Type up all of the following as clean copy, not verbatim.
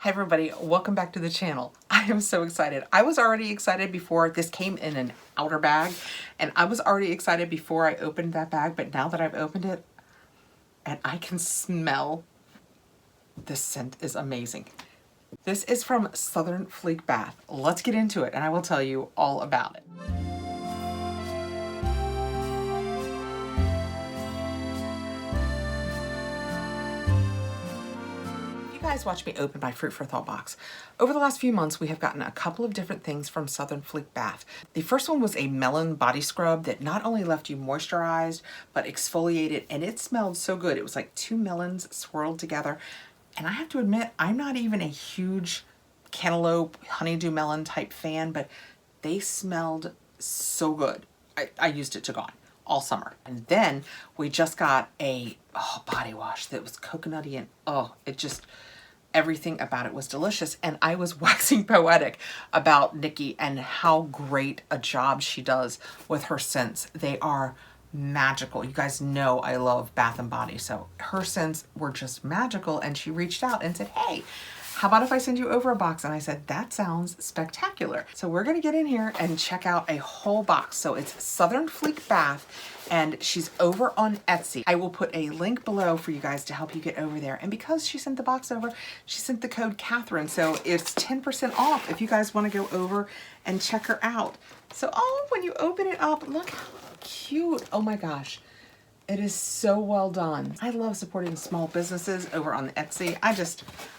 Hi everybody, welcome back to the channel. I am so excited. I was already excited before this came in an outer bag, and I was already excited before I opened that bag, but now that I've opened it and I can smell, this scent is amazing. This is from Southern Fleek Bath. Let's get into it and I will tell you all about it. You guys watch me open my Fruit for Thought box. Over the last few months, we have gotten a couple of different things from Southern Fleek Bath. The first one was a melon body scrub that not only left you moisturized, but exfoliated, and it smelled so good. It was like 2 melons swirled together. And I have to admit, I'm not even a huge cantaloupe, honeydew melon type fan, but they smelled so good. I used it to gone all summer. And then we just got a body wash that was coconutty and it just, everything about it was delicious. And I was waxing poetic about Nikki and how great a job she does with her scents. They are magical. You guys know I love Bath and Body, so her scents were just magical, and she reached out and said, hey, how about if I send you over a box? And I said, that sounds spectacular. So we're gonna get in here and check out a whole box. So it's Southern Fleek Bath, and she's over on Etsy. I will put a link below for you guys to help you get over there. And because she sent the box over, she sent the code Kathrin, so it's 10% off if you guys wanna go over and check her out. So, when you open it up, look how cute. Oh my gosh. It is so well done. I love supporting small businesses over on Etsy.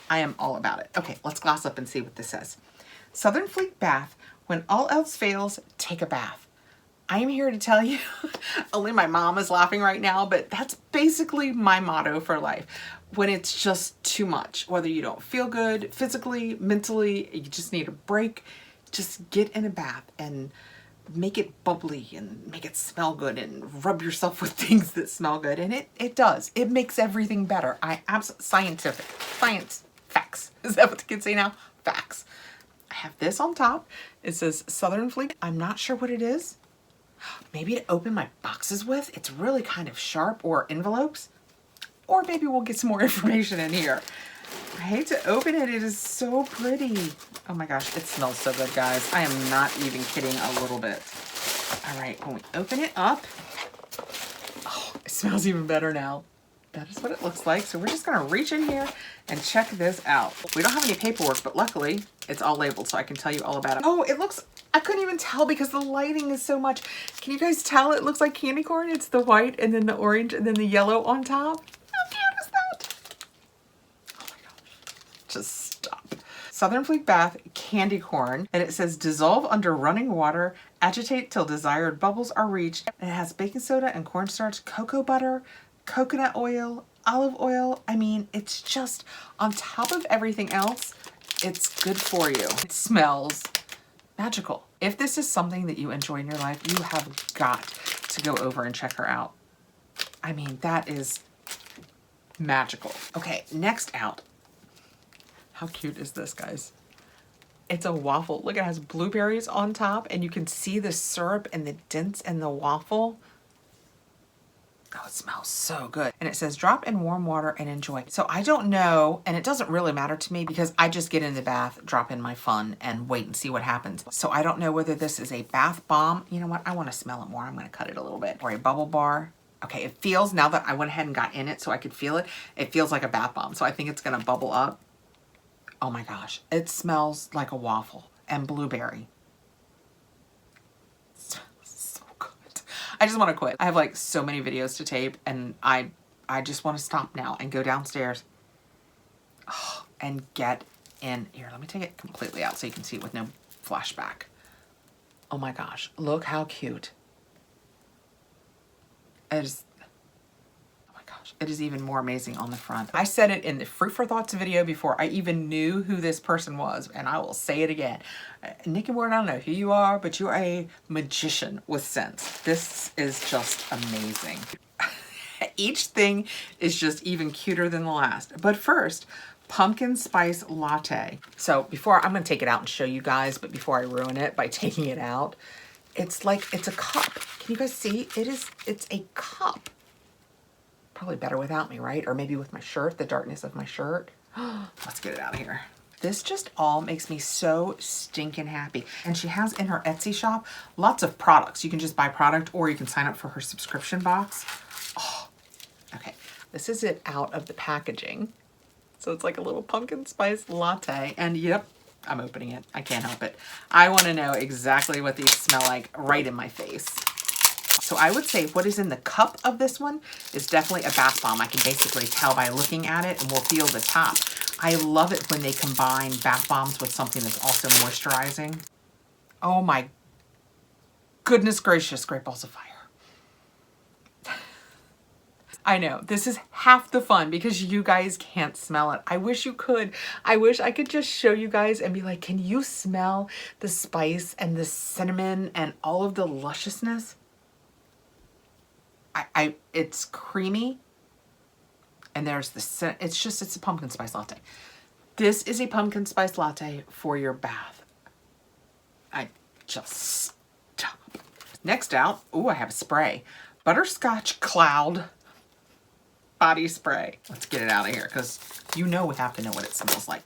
I am all about it. Okay, let's gloss up and see what this says. Southern Fleek Bath, when all else fails, take a bath. I am here to tell you, only my mom is laughing right now, but that's basically my motto for life. When it's just too much, whether you don't feel good physically, mentally, you just need a break, just get in a bath and make it bubbly and make it smell good and rub yourself with things that smell good. And it does. It makes everything better. Science, facts. Is that what the kids say now? Facts. I have this on top. It says Southern Fleek. I'm not sure what it is. Maybe to open my boxes with. It's really kind of sharp, or envelopes. Or maybe we'll get some more information in here. I hate to open it. It is so pretty. Oh my gosh, it smells so good, guys. I am not even kidding a little bit. All right, when we open it up, it smells even better now. That is what it looks like. So we're just gonna reach in here and check this out. We don't have any paperwork, but luckily it's all labeled, so I can tell you all about it. Oh, it looks, I couldn't even tell because the lighting is so much. Can you guys tell it looks like candy corn? It's the white and then the orange and then the yellow on top. How cute is that? Oh my gosh, just stop. Southern Fleek Bath candy corn, and it says dissolve under running water, agitate till desired bubbles are reached. And it has baking soda and cornstarch, cocoa butter, coconut oil, olive oil. I mean, it's just on top of everything else, it's good for you. It smells magical. If this is something that you enjoy in your life, you have got to go over and check her out. I mean, that is magical. Okay, next out. How cute is this, guys? It's a waffle. Look, it has blueberries on top, and you can see the syrup and the dents in the waffle. Oh, it smells so good. And it says drop in warm water and enjoy. So I don't know, and it doesn't really matter to me because I just get in the bath, drop in my fun, and wait and see what happens. So I don't know whether this is a bath bomb. You know what? I want to smell it more. I'm going to cut it a little bit. Or a bubble bar. Okay, it feels, now that I went ahead and got in it so I could feel it, it feels like a bath bomb. So I think it's going to bubble up. Oh my gosh, it smells like a waffle and blueberry. So good. I just want to quit. I have like so many videos to tape, and I just want to stop now and go downstairs and get in here. Let me take it completely out so you can see it with no flashback. Oh my gosh, look how cute. It is. It is even more amazing on the front. I said it in the Fruit for Thoughts video before I even knew who this person was, and I will say it again. Nikki Ward, I don't know who you are, but you are a magician with scents. This is just amazing. Each thing is just even cuter than the last. But first, pumpkin spice latte. So before, I'm gonna take it out and show you guys, but before I ruin it by taking it out, it's like, it's a cup. Can you guys see? It's a cup. Probably better without me, right? Or maybe with my shirt, the darkness of my shirt. Let's get it out of here. This just all makes me so stinking happy. And she has in her Etsy shop lots of products. You can just buy product or you can sign up for her subscription box. Oh, okay. This is it out of the packaging. So it's like a little pumpkin spice latte. And yep, I'm opening it. I can't help it. I want to know exactly what these smell like right in my face. So I would say what is in the cup of this one is definitely a bath bomb. I can basically tell by looking at it, and we'll feel the top. I love it when they combine bath bombs with something that's also moisturizing. Oh my goodness gracious, great balls of fire. I know, this is half the fun because you guys can't smell it. I wish you could. I wish I could just show you guys and be like, can you smell the spice and the cinnamon and all of the lusciousness? It's creamy. And there's the, it's a pumpkin spice latte. This is a pumpkin spice latte for your bath. I just stop. Next out, ooh, I have a spray. Butterscotch Cloud Body Spray. Let's get it out of here because you know we have to know what it smells like.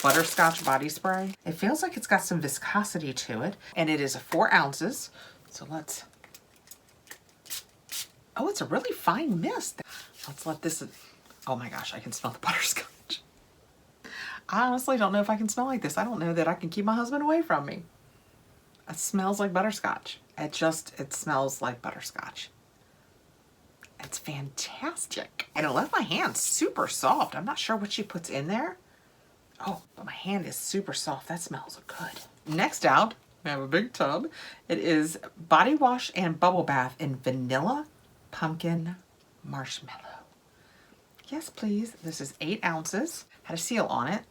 Butterscotch body spray. It feels like it's got some viscosity to it. And it is 4 ounces. So let's, oh, it's a really fine mist. Let's let this, oh my gosh, I can smell the butterscotch. I honestly don't know if I can smell like this. I don't know that I can keep my husband away from me. It smells like butterscotch. It smells like butterscotch. It's fantastic. And it left my hand super soft. I'm not sure what she puts in there. Oh, but my hand is super soft. That smells good. Next out, we have a big tub. It is body wash and bubble bath in vanilla pumpkin marshmallow. Yes, please. This is 8 ounces. Had a seal on it.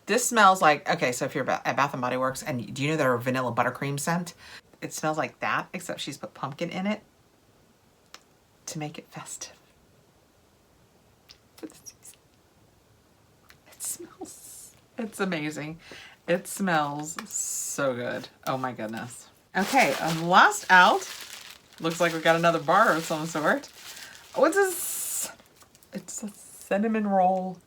This smells like, okay, so if you're at Bath & Body Works, and do you know their vanilla buttercream scent? It smells like that, except she's put pumpkin in it to make it festive. It smells, it's amazing. It smells so good. Oh my goodness. Okay, last out. Looks like we got another bar of some sort. What's this? It's a cinnamon roll.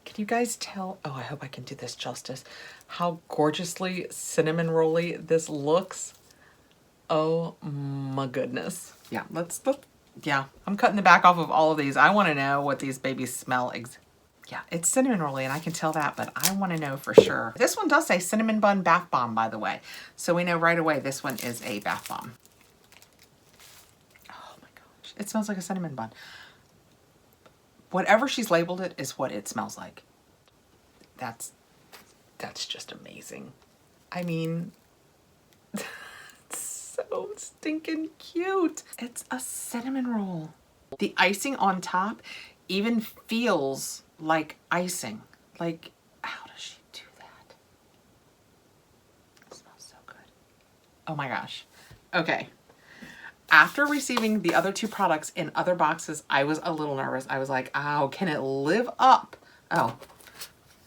Can you guys tell? Oh, I hope I can do this justice. How gorgeously cinnamon rolly this looks. Oh my goodness. Yeah, yeah, I'm cutting the back off of all of these. I want to know what these babies smell. Yeah, it's cinnamon rolly and I can tell that, but I want to know for sure. This one does say cinnamon bun bath bomb, by the way. So we know right away this one is a bath bomb. Oh my gosh, it smells like a cinnamon bun. Whatever she's labeled it is what it smells like. That's just amazing. I mean, it's so stinking cute. It's a cinnamon roll. The icing on top even feels like icing. Like, how does she do that? It smells so good. Oh my gosh. Okay. After receiving the other 2 products in other boxes, I was a little nervous. I was like, oh, can it live up? Oh,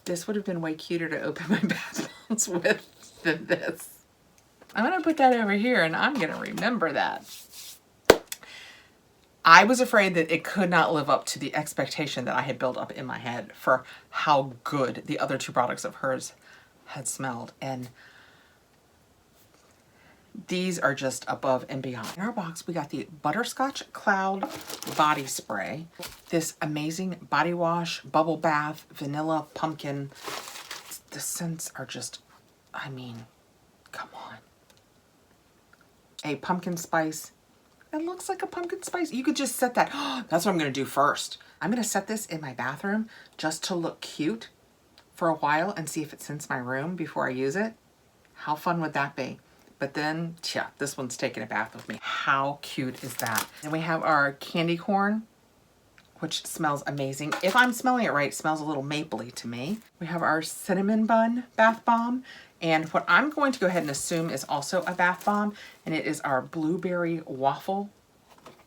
this would have been way cuter to open my bath bombs with than this. I'm going to put that over here and I'm going to remember that. I was afraid that it could not live up to the expectation that I had built up in my head for how good the other 2 products of hers had smelled. And these are just above and beyond. In our box, we got the Butterscotch Cloud Body Spray. This amazing body wash, bubble bath, vanilla, pumpkin. The scents are just, I mean, come on. A pumpkin spice. It looks like a pumpkin spice. You could just set that. That's what I'm going to do first. I'm going to set this in my bathroom just to look cute for a while and see if it scents my room before I use it. How fun would that be? But then, yeah, this one's taking a bath with me. How cute is that? And we have our candy corn, which smells amazing. If I'm smelling it right, it smells a little mapley to me. We have our cinnamon bun bath bomb. And what I'm going to go ahead and assume is also a bath bomb. And it is our blueberry waffle.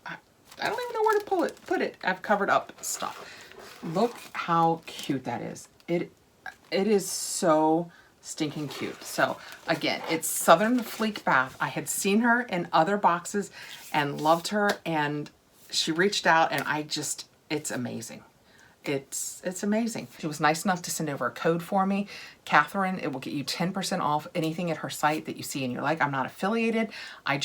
I don't even know where to put it. I've covered up stuff. Look how cute that is. It is so stinking cute. So again, it's Southern Fleek Bath. I had seen her in other boxes and loved her, and she reached out and it's amazing. It's amazing. She was nice enough to send over a code for me. Kathrin, it will get you 10% off anything at her site that you see and you're like, I'm not affiliated. I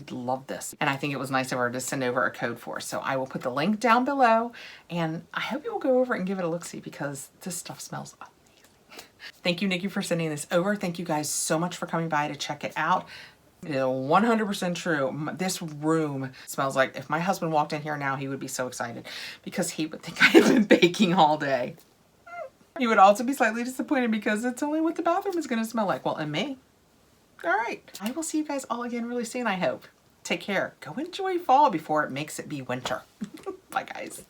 love this. And I think it was nice of her to send over a code for us. So I will put the link down below and I hope you will go over and give it a look-see because this stuff smells amazing. Thank you, Nikki, for sending this over. Thank you guys so much for coming by to check it out. It is 100% true. This room smells like, if my husband walked in here now, he would be so excited because he would think I have been baking all day. He would also be slightly disappointed because it's only what the bathroom is going to smell like. Well, and me. All right. I will see you guys all again really soon, I hope. Take care. Go enjoy fall before it makes it be winter. Bye, guys.